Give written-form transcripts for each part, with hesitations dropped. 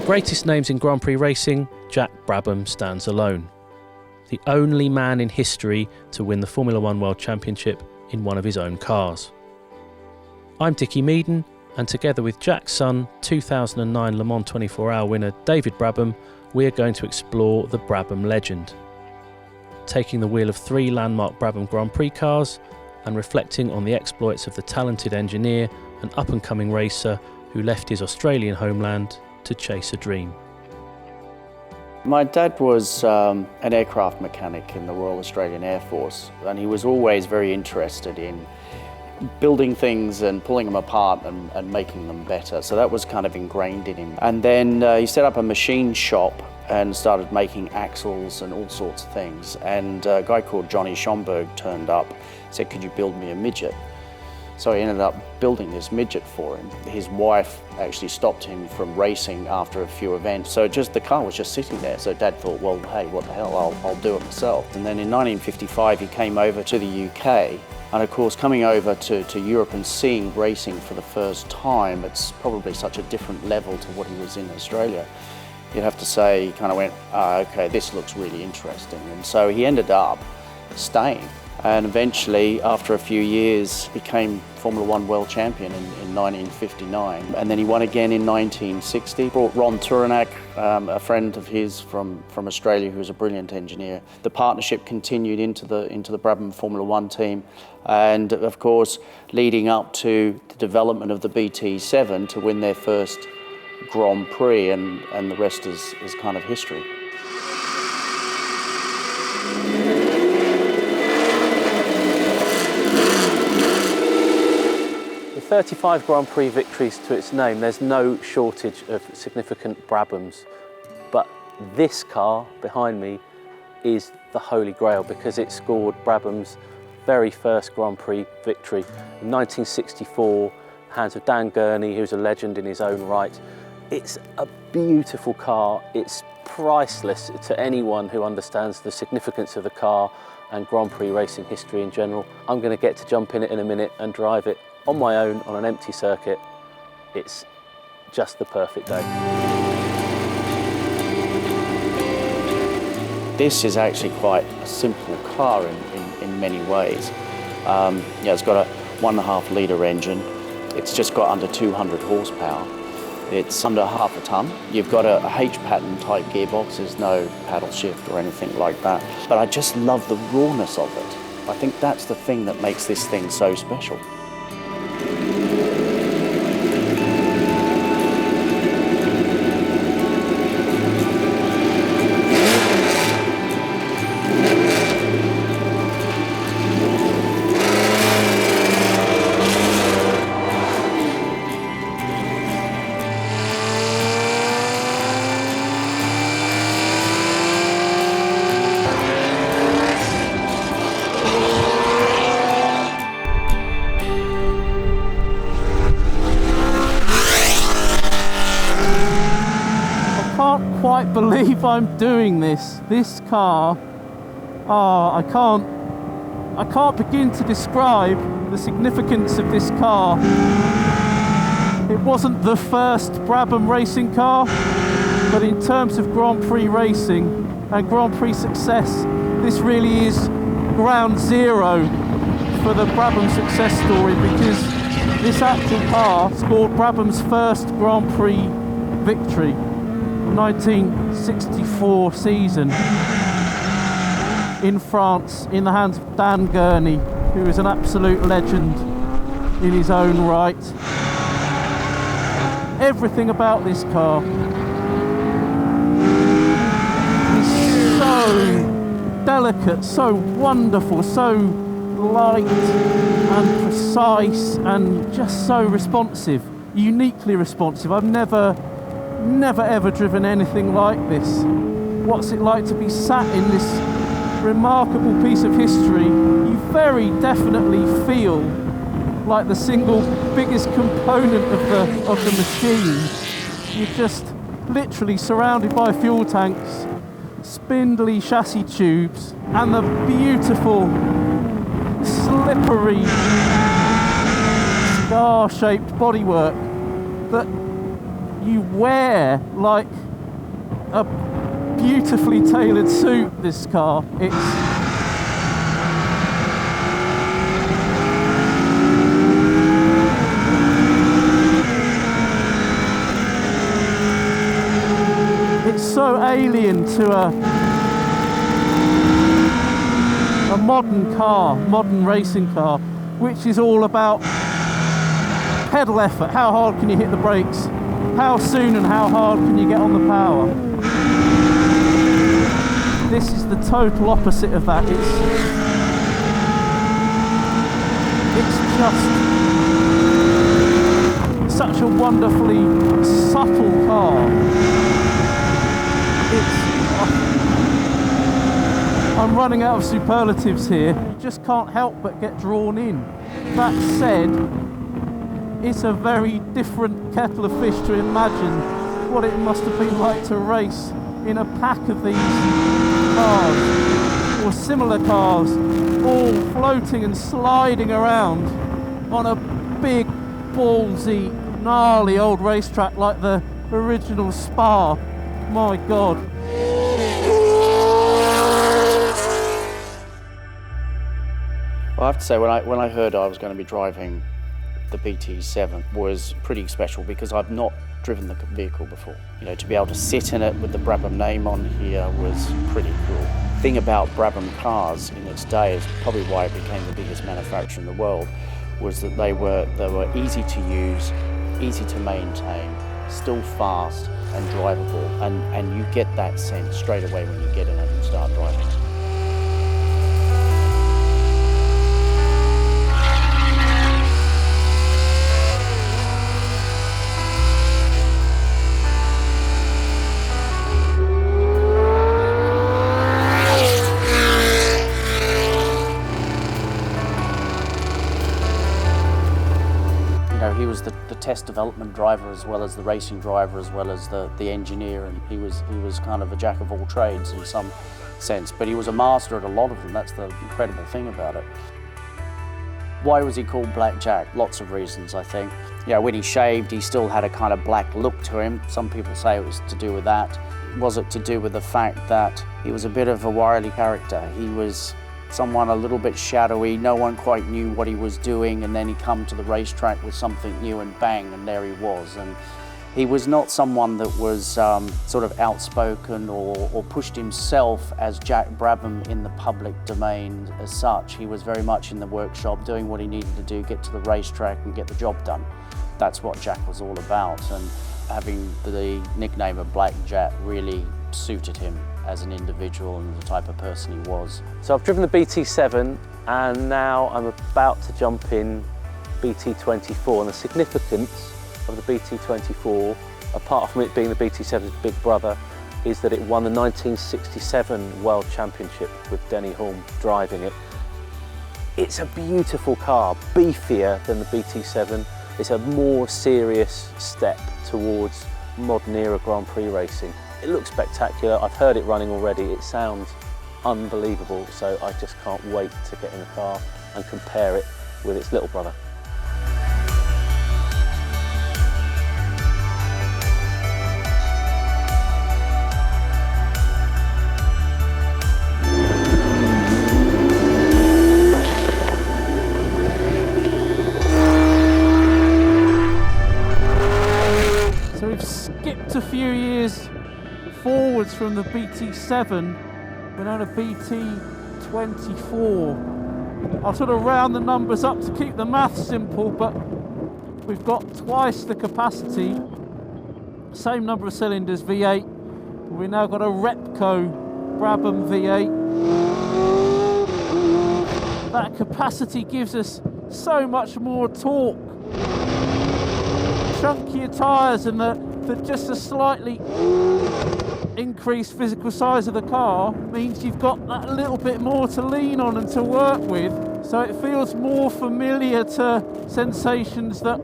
greatest names in Grand Prix racing, Jack Brabham stands alone. The only man in history to win the Formula One World Championship in one of his own cars. I'm Dickie Meaden, and together with Jack's son, 2009 Le Mans 24-hour winner David Brabham, we are going to explore the Brabham legend. Taking the wheel of 3 landmark Brabham Grand Prix cars and reflecting on the exploits of the talented engineer and up-and-coming racer who left his Australian homeland to chase a dream. My dad was an aircraft mechanic in the Royal Australian Air Force, and he was always very interested in building things and pulling them apart and making them better. So that was kind of ingrained in him. And then he set up a machine shop and started making axles and all sorts of things. And a guy called Johnny Schomburg turned up, said, "Could you build me a midget?" So he ended up building this midget for him. His wife actually stopped him from racing after a few events. So the car was just sitting there. So Dad thought, well, hey, what the hell, I'll do it myself. And then in 1955, he came over to the UK. And of course, coming over to Europe and seeing racing for the first time, it's probably such a different level to what he was in Australia. You'd have to say, he kind of went, okay, this looks really interesting. And so he ended up staying. And eventually, after a few years, became Formula One World Champion in 1959. And then he won again in 1960. Brought Ron Turenak, a friend of his from Australia, who was a brilliant engineer. The partnership continued into the Brabham Formula One team. And of course, leading up to the development of the BT7 to win their first Grand Prix, and the rest is kind of history. With 35 Grand Prix victories to its name, there's no shortage of significant Brabhams. But this car behind me is the Holy Grail because it scored Brabham's very first Grand Prix victory in 1964, hands of Dan Gurney, who's a legend in his own right. It's a beautiful car. It's priceless to anyone who understands the significance of the car and Grand Prix racing history in general. I'm going to get to jump in it in a minute and drive it on my own on an empty circuit. It's just the perfect day. This is actually quite a simple car in many ways. It's got a 1.5 litre engine. It's just got under 200 horsepower. It's under half a tonne. You've got a H-pattern type gearbox. There's no paddle shift or anything like that. But I just love the rawness of it. I think that's the thing that makes this thing so special. I can't believe I'm doing this. This car, I can't begin to describe the significance of this car. It wasn't the first Brabham racing car, but in terms of Grand Prix racing and Grand Prix success, this really is ground zero for the Brabham success story, because this actual car scored Brabham's first Grand Prix victory. 1964 season in France in the hands of Dan Gurney, who is an absolute legend in his own right. Everything about this car is so delicate, so wonderful, so light and precise and just so responsive, uniquely responsive. I've never ever driven anything like this. What's it like to be sat in this remarkable piece of history? You very definitely feel like the single biggest component of the machine. You're just literally surrounded by fuel tanks, spindly chassis tubes, and the beautiful, slippery, scar-shaped bodywork that you wear like a beautifully tailored suit, this car. It's so alien to a modern car, modern racing car, which is all about pedal effort. How hard can you hit the brakes? How soon and how hard can you get on the power? This is the total opposite of that. It's just such a wonderfully subtle car. I'm running out of superlatives here. You just can't help but get drawn in. That said, it's a very different kettle of fish to imagine what it must have been like to race in a pack of these cars, or similar cars, all floating and sliding around on a big, ballsy, gnarly old racetrack like the original Spa. My God. Well, I have to say, when I heard I was going to be driving the BT7 was pretty special, because I've not driven the vehicle before. You know, to be able to sit in it with the Brabham name on here was pretty cool. The thing about Brabham cars in its day, is probably why it became the biggest manufacturer in the world, was that they were easy to use, easy to maintain, still fast and drivable, and you get that sense straight away when you get in it and start driving. He was the test development driver, as well as the racing driver, as well as the engineer, and he was kind of a jack of all trades in some sense, but he was a master at a lot of them. That's the incredible thing about it. Why was he called Black Jack? Lots of reasons, I think. Yeah, when he shaved, he still had a kind of black look to him. Some people say it was to do with that. Was it to do with the fact that he was a bit of a wily character? He was someone a little bit shadowy, no one quite knew what he was doing, and then he come to the racetrack with something new and bang, and there he was. And he was not someone that was sort of outspoken or pushed himself as Jack Brabham in the public domain as such. He was very much in the workshop doing what he needed to do, get to the racetrack and get the job done. That's what Jack was all about, and having the nickname of Black Jack really suited him as an individual and the type of person he was. So I've driven the BT7, and now I'm about to jump in BT24, and the significance of the BT24, apart from it being the BT7's big brother, is that it won the 1967 World Championship with Denny Hulme driving it. It's a beautiful car, beefier than the BT7. It's a more serious step towards modern era Grand Prix racing. It looks spectacular. I've heard it running already. It sounds unbelievable, so I just can't wait to get in the car and compare it with its little brother. So we've skipped a few years forwards from the BT7, we're now at a BT24. I'll sort of round the numbers up to keep the maths simple, but we've got twice the capacity, same number of cylinders, V8. We've now got a Repco Brabham V8. That capacity gives us so much more torque. Chunkier tyres and just a slightly increased physical size of the car means you've got that little bit more to lean on and to work with, so it feels more familiar to sensations that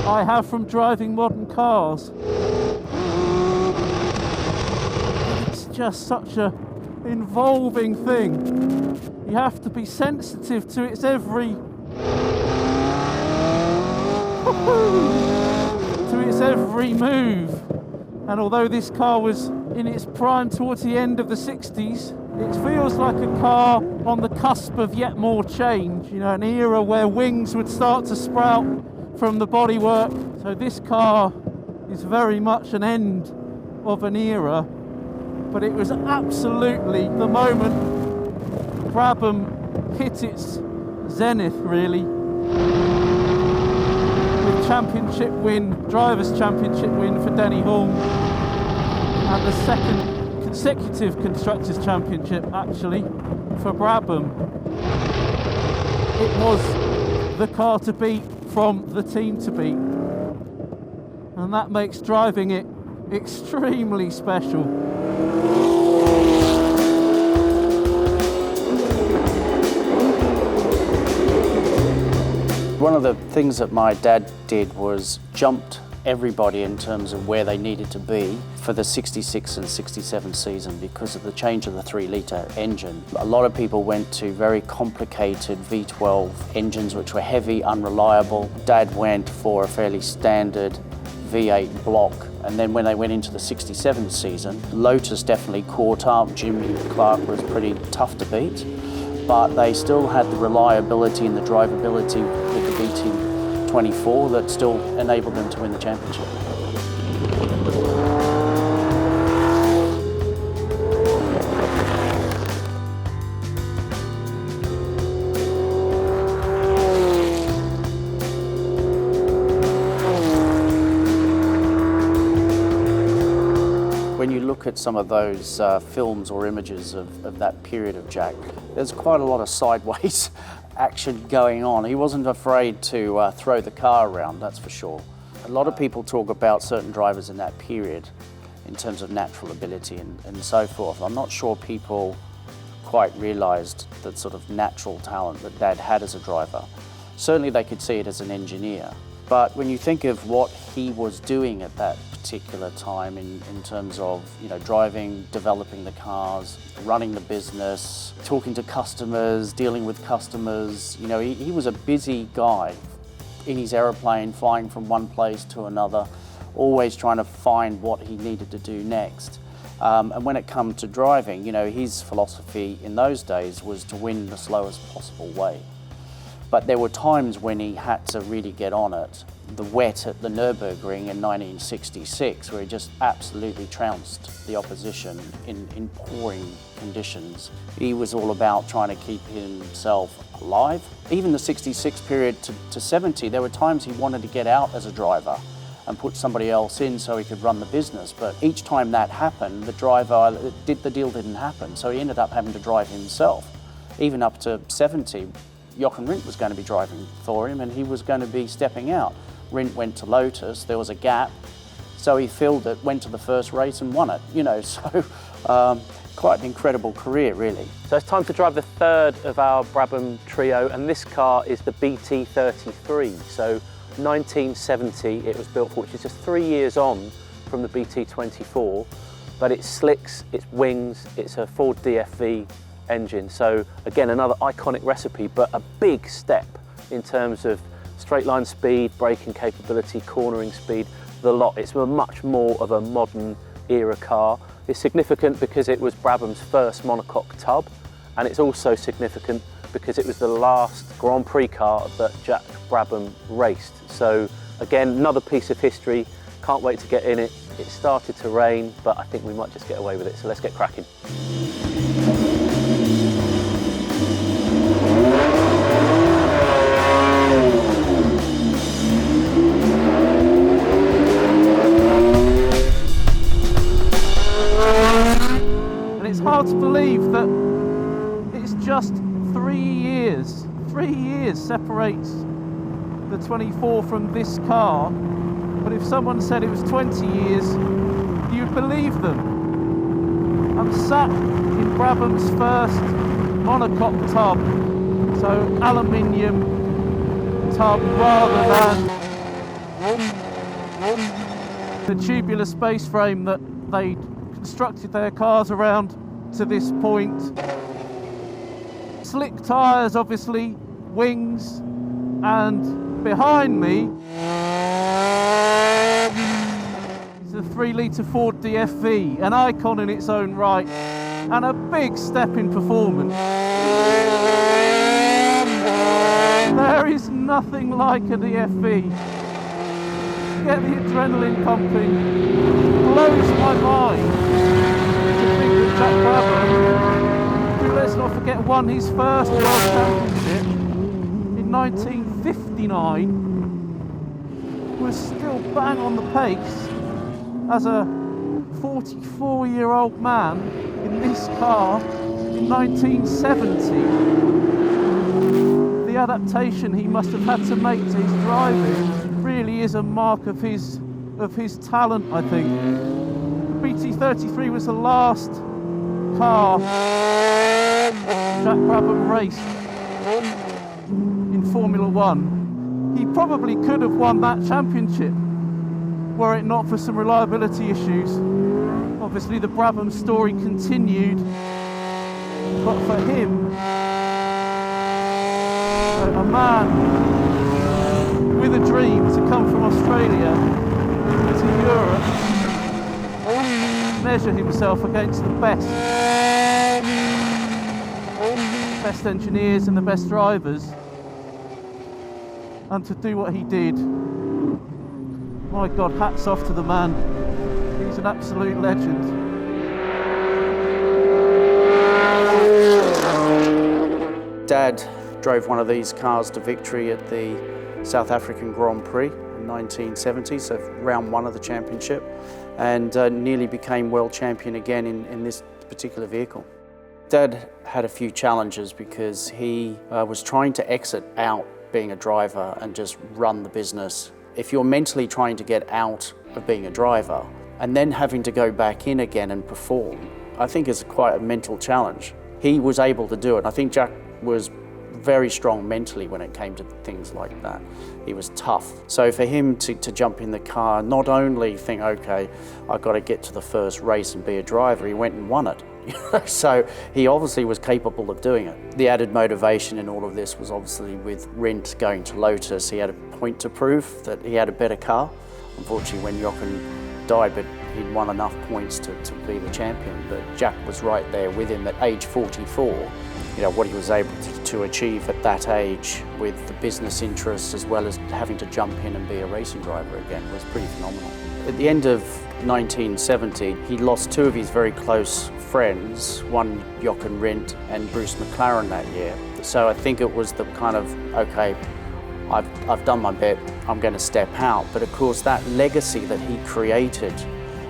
I have from driving modern cars. It's just such a involving thing. You have to be sensitive to its its every move. And although this car was in its prime towards the end of the 60s, it feels like a car on the cusp of yet more change, you know, an era where wings would start to sprout from the bodywork. So this car is very much an end of an era, but it was absolutely the moment Brabham hit its zenith, really. With championship win, drivers' championship win for Denny Hulme, and the second consecutive Constructors' Championship, actually, for Brabham. It was the car to beat from the team to beat. And that makes driving it extremely special. One of the things that my dad did was jumped everybody in terms of where they needed to be for the 66 and 67 season because of the change of the 3-litre engine. A lot of people went to very complicated V12 engines which were heavy, unreliable. Dad went for a fairly standard V8 block, and then when they went into the 67 season, Lotus definitely caught up. Jim Clark was pretty tough to beat, but they still had the reliability and the drivability with the BT24 that still enabled them to win the championship. When you look at some of those films or images of that period of Jack, there's quite a lot of sideways action going on. He wasn't afraid to throw the car around, that's for sure. A lot of people talk about certain drivers in that period in terms of natural ability and so forth. I'm not sure people quite realised the sort of natural talent that Dad had as a driver. Certainly they could see it as an engineer. But when you think of what he was doing at that particular time in terms of, you know, driving, developing the cars, running the business, talking to customers, dealing with customers, you know, he was a busy guy in his aeroplane, flying from one place to another, always trying to find what he needed to do next. And when it comes to driving, you know, his philosophy in those days was to win the slowest possible way. But there were times when he had to really get on it. The wet at the Nürburgring in 1966, where he just absolutely trounced the opposition in pouring conditions. He was all about trying to keep himself alive. Even the 66 period to 70, there were times he wanted to get out as a driver and put somebody else in so he could run the business. But each time that happened, the deal didn't happen. So he ended up having to drive himself. Even up to 70, Jochen Rindt was going to be driving for him and he was going to be stepping out. Rindt went to Lotus, there was a gap, so he filled it, went to the first race and won it, you know, so quite an incredible career, really. So it's time to drive the third of our Brabham trio, and this car is the BT33. So 1970 it was built for, which is just 3 years on from the BT24, but it's slicks, it's wings, it's a Ford DFV engine. So again, another iconic recipe, but a big step in terms of straight line speed, braking capability, cornering speed, the lot. It's much more of a modern era car. It's significant because it was Brabham's first monocoque tub, and it's also significant because it was the last Grand Prix car that Jack Brabham raced. So again, another piece of history. Can't wait to get in it. It started to rain, but I think we might just get away with it. So let's get cracking. Hard to believe that it's just 3 years. 3 years separates the 24 from this car, but if someone said it was 20 years, you'd believe them. I'm sat in Brabham's first monocoque tub, so aluminium tub rather than the tubular space frame that they'd constructed their cars around to this point. Slick tyres, obviously, wings, and behind me the 3-litre Ford DFV, an icon in its own right, and a big step in performance. There is nothing like a DFV. Get the adrenaline pumping. Blows my mind to think that Jack Brabham, who, let's not forget, won his first World Championship in 1959, was still bang on the pace as a 44-year-old man in this car in 1970. The adaptation he must have had to make to his driving really is a mark of his talent, I think. The BT33 was the last car Jack Brabham raced in Formula One. He probably could have won that championship were it not for some reliability issues. Obviously the Brabham story continued, but for him, a man with a dream to come from Australia to Europe, measure himself against the best engineers and the best drivers, and to do what he did, my God, hats off to the man. He's an absolute legend. Dad drove one of these cars to victory at the South African Grand Prix in 1970, so round one of the championship, and nearly became world champion again in this particular vehicle. Dad had a few challenges because he was trying to exit out being a driver and just run the business. If you're mentally trying to get out of being a driver and then having to go back in again and perform, I think is quite a mental challenge. He was able to do it. I think Jack was very strong mentally when it came to things like that. He was tough. So for him to jump in the car, not only think, okay, I've got to get to the first race and be a driver, he went and won it. So he obviously was capable of doing it. The added motivation in all of this was obviously with Rindt going to Lotus, he had a point to prove that he had a better car. Unfortunately, when Jochen died, but he'd won enough points to be the champion. But Jack was right there with him at age 44. You know, what he was able to achieve at that age with the business interests as well as having to jump in and be a racing driver again was pretty phenomenal. At the end of 1970, he lost two of his very close friends, one Jochen Rindt and Bruce McLaren that year. So I think it was the kind of, okay, I've done my bit, I'm going to step out. But of course that legacy that he created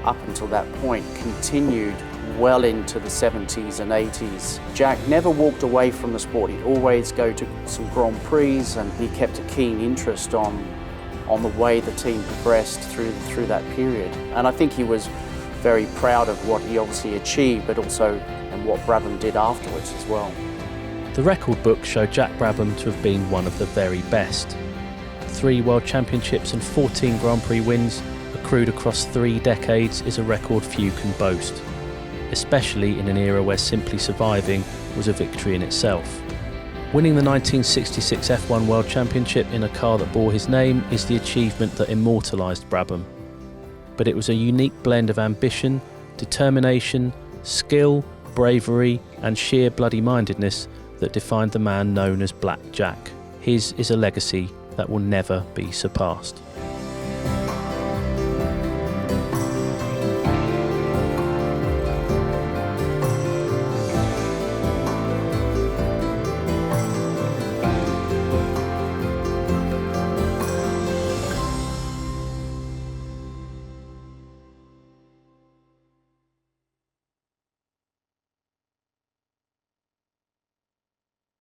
up until that point continued well into the 70s and 80s. Jack never walked away from the sport. He'd always go to some Grand Prix, and he kept a keen interest on the way the team progressed through that period. And I think he was very proud of what he obviously achieved, but also and what Brabham did afterwards as well. The record books show Jack Brabham to have been one of the very best. 3 World Championships and 14 Grand Prix wins accrued across 3 decades is a record few can boast, especially in an era where simply surviving was a victory in itself. Winning the 1966 F1 World Championship in a car that bore his name is the achievement that immortalised Brabham. But it was a unique blend of ambition, determination, skill, bravery and sheer bloody-mindedness that defined the man known as Black Jack. His is a legacy that will never be surpassed.